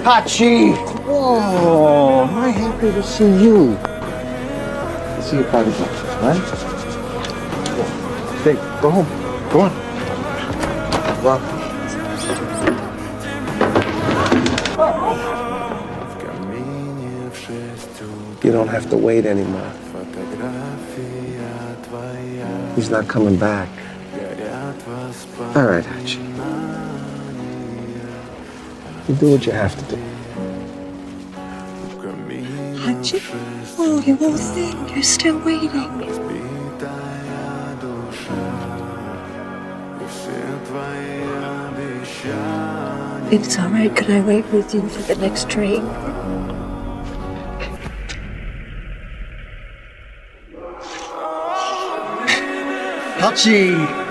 Hachi! Oh, am I happy to see you? See you private breakfast, right? Hey, go home. Go on. Well. You don't have to wait anymore. He's not coming back. All right, Hachi. You do what you have to do. Hachi? Oh, you won't think. You're still waiting. It's all right. Can I wait with you for the next train? Hachi!